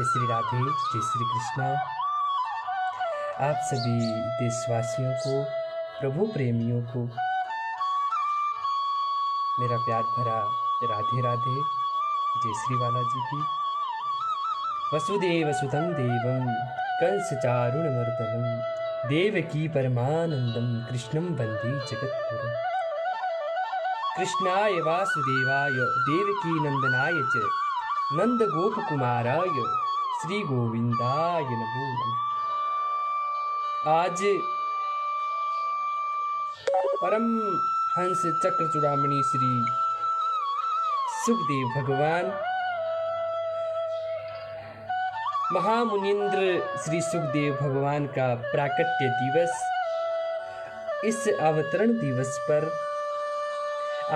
जय श्री राधे, जय श्री कृष्णा। आप सभी देशवासियों को, प्रभु प्रेमियों को मेरा प्यार भरा राधे राधे। जय श्री बालाजी की। वसुदेव सुतं देवं कंसचारुणमर्दनं देवकी परमानंदं कृष्णं वन्दे जगद्गुरुं। कृष्णाय वासुदेवाय देवकी नंदनाय च नंद गोपकुमाराय श्री गोविंदाय नमो नमः। आज परम हंस चक्र चूड़ामणि श्री सुखदेव भगवान, महामुनिंद्र श्री सुखदेव भगवान का प्राकट्य दिवस, इस अवतरण दिवस पर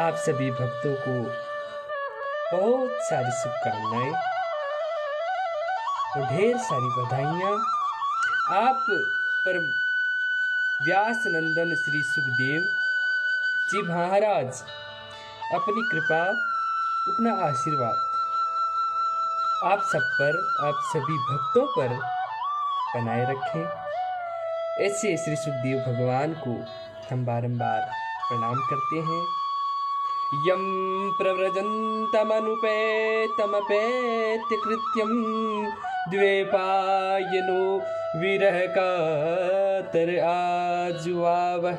आप सभी भक्तों को बहुत सारी शुभकामनाएं और ढेर सारी बधाइयाँ। आप पर व्यास नंदन श्री सुखदेव जी महाराज अपनी कृपा, अपना आशीर्वाद आप सब पर, आप सभी भक्तों पर बनाए रखें। ऐसे श्री सुखदेव भगवान को हम बारंबार प्रणाम करते हैं। यं प्रव्रजन्तमनुपेतमपेत्य कृत्यं द्वैपायनो विरहकातर आजुआवः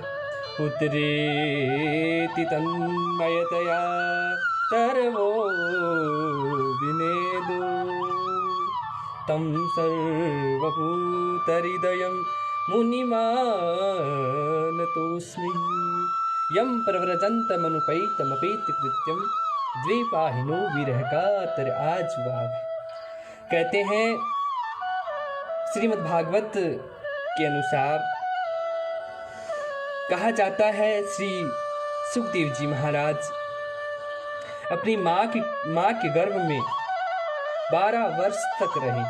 पुत्रेति तन्मयतया तरवो विनेदो तं सर्वभूतहृदयं मुनिमानतोऽस्मि। यं प्रव्रजन्तमनुपैतमपेत्य कृत्यं द्वैपायनो विरहकातर आजुआवः। कहते हैं श्रीमद् भागवत के अनुसार कहा जाता है, श्री सुखदेव जी महाराज अपनी माँ के गर्भ में 12 वर्ष तक रहे।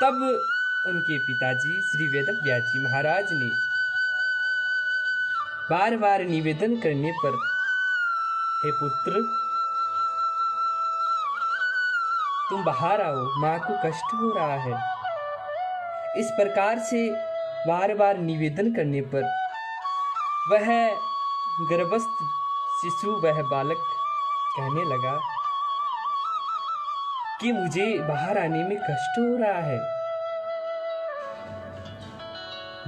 तब उनके पिताजी श्री वेदव्यास जी महाराज ने बार बार निवेदन करने पर, हे पुत्र तुम बाहर आओ, माँ को कष्ट हो रहा है। इस प्रकार से बार बार निवेदन करने पर वह गर्भस्थ शिशु, वह बालक कहने लगा कि मुझे बाहर आने में कष्ट हो रहा है,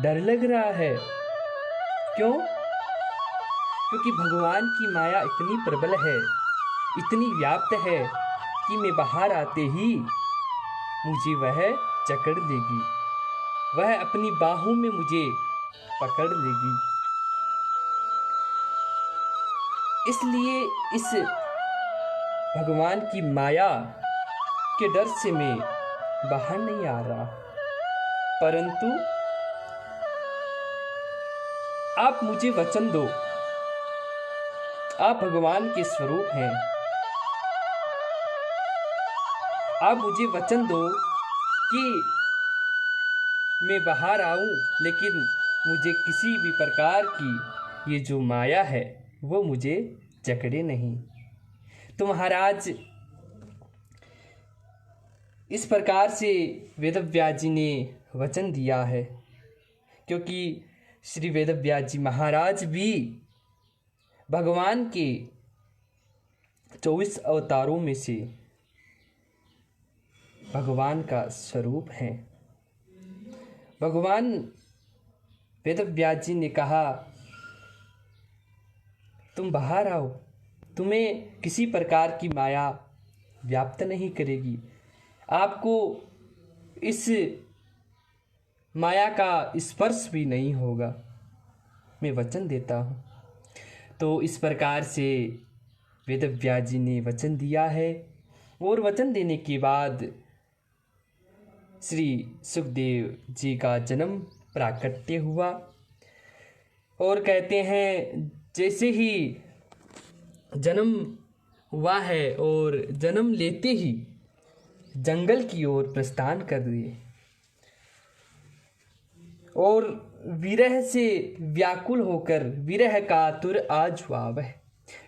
डर लग रहा है। क्यों? क्योंकि भगवान की माया इतनी प्रबल है, इतनी व्याप्त है कि मैं बाहर आते ही मुझे वह जकड़ लेगी, वह अपनी बाहों में मुझे पकड़ लेगी। इसलिए इस भगवान की माया के डर से मैं बाहर नहीं आ रहा। परंतु आप मुझे वचन दो, आप भगवान के स्वरूप हैं, आप मुझे वचन दो कि मैं बाहर आऊं, लेकिन मुझे किसी भी प्रकार की ये जो माया है वो मुझे जकड़े नहीं। तो महाराज इस प्रकार से वेदव्यास जी ने वचन दिया है, क्योंकि श्री वेदव्यास जी महाराज भी भगवान के 24 अवतारों में से भगवान का स्वरूप है। भगवान वेदव्यास जी ने कहा, तुम बाहर आओ, तुम्हें किसी प्रकार की माया व्याप्त नहीं करेगी, आपको इस माया का स्पर्श भी नहीं होगा, मैं वचन देता हूँ। तो इस प्रकार से वेदव्यास जी ने वचन दिया है, और वचन देने के बाद श्री सुखदेव जी का जन्म प्राकट्य हुआ। और कहते हैं जैसे ही जन्म हुआ है और जन्म लेते ही जंगल की ओर प्रस्थान कर दिए, और विरह से व्याकुल होकर, विरह कातुर आजुआवह,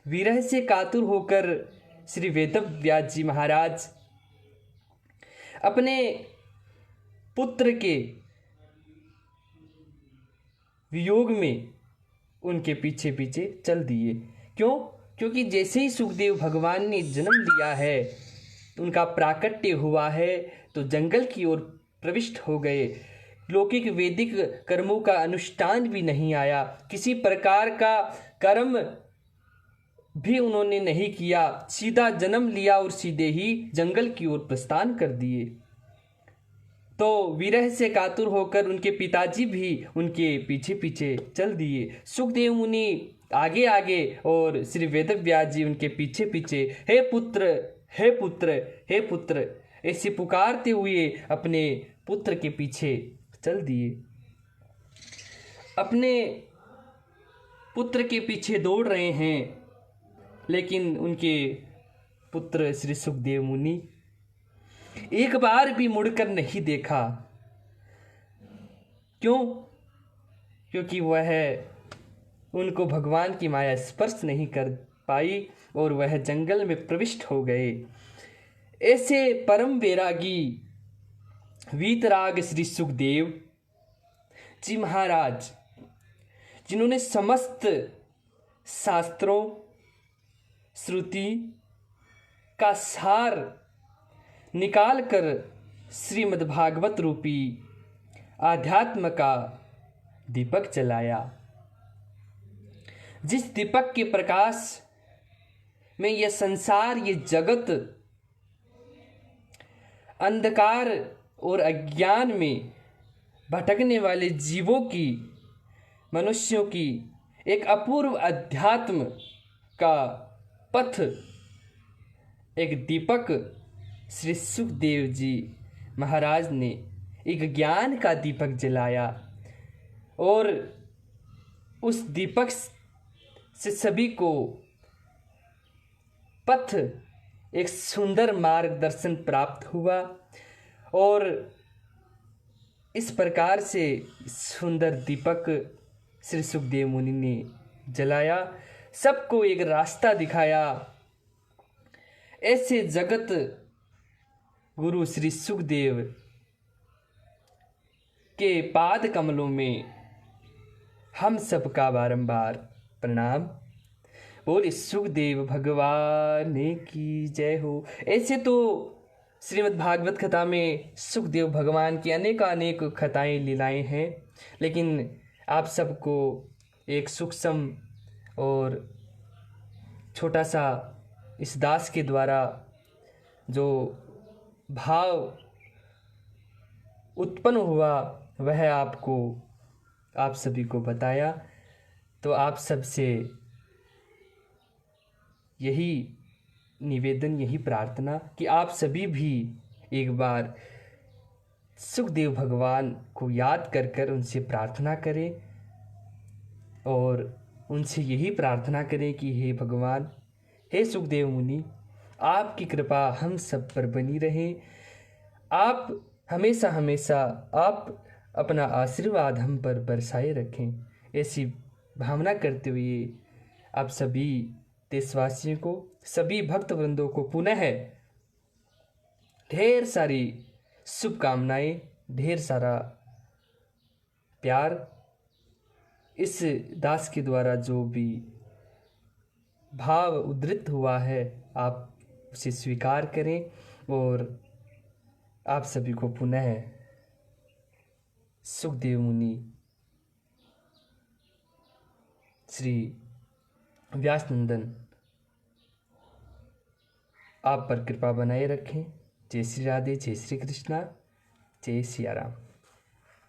विरह से कातुर होकर श्री वेदव्यास जी महाराज अपने पुत्र के वियोग में उनके पीछे पीछे चल दिए। क्यों? क्योंकि जैसे ही सुखदेव भगवान ने जन्म लिया है, उनका प्राकट्य हुआ है, तो जंगल की ओर प्रविष्ट हो गए। लौकिक वैदिक कर्मों का अनुष्ठान भी नहीं आया, किसी प्रकार का कर्म भी उन्होंने नहीं किया, सीधा जन्म लिया और सीधे ही जंगल की ओर प्रस्थान कर दिए। तो विरह से कातुर होकर उनके पिताजी भी उनके पीछे पीछे चल दिए। सुखदेव मुनि आगे आगे और श्री वेदव्यास जी उनके पीछे पीछे, हे पुत्र, हे पुत्र, हे पुत्र, ऐसे पुकारते हुए अपने पुत्र के पीछे चल दिए। अपने पुत्र के पीछे दौड़ रहे हैं, लेकिन उनके पुत्र श्री सुखदेव मुनि एक बार भी मुड़कर नहीं देखा। क्यों? क्योंकि वह उनको भगवान की माया स्पर्श नहीं कर पाई और वह जंगल में प्रविष्ट हो गए। ऐसे परम वैरागी वीतराग श्री सुखदेव जी महाराज, जिन्होंने समस्त शास्त्रों श्रुति का सार निकाल कर श्रीमद् भागवत रूपी आध्यात्म का दीपक जलाया, जिस दीपक के प्रकाश में यह संसार, ये जगत अंधकार और अज्ञान में भटकने वाले जीवों की, मनुष्यों की एक अपूर्व अध्यात्म का पथ, एक दीपक श्री सुखदेव जी महाराज ने एक ज्ञान का दीपक जलाया और उस दीपक से सभी को पथ, एक सुंदर मार्गदर्शन प्राप्त हुआ। और इस प्रकार से सुंदर दीपक श्री सुखदेव मुनि ने जलाया, सबको एक रास्ता दिखाया। ऐसे जगत गुरु श्री सुखदेव के पाद कमलों में हम सबका बारंबार प्रणाम। बोले सुखदेव भगवान की जय हो। ऐसे तो श्रीमद् भागवत कथा में सुखदेव भगवान की अनेक कथाएं लीलाएं हैं, लेकिन आप सबको एक सूक्ष्म और छोटा सा इस दास के द्वारा जो भाव उत्पन्न हुआ वह आप सभी को बताया। तो आप सबसे यही निवेदन, यही प्रार्थना कि आप सभी भी एक बार सुखदेव भगवान को याद कर कर उनसे प्रार्थना करें और उनसे यही प्रार्थना करें कि हे भगवान, हे सुखदेव मुनि, आपकी कृपा हम सब पर बनी रहे। आप हमेशा हमेशा आप अपना आशीर्वाद हम पर बरसाए रखें। ऐसी भावना करते हुए आप सभी देशवासियों को, सभी भक्त वृंदों को पुनः ढेर सारी शुभकामनाएं, ढेर सारा प्यार। इस दास के द्वारा जो भी भाव उद्धृत हुआ है आप उसे स्वीकार करें और आप सभी को पुनः सुखदेव मुनि श्री व्यासनंदन आप पर कृपा बनाए रखें। जय श्री राधे, जय श्री कृष्णा, जय सिया राम।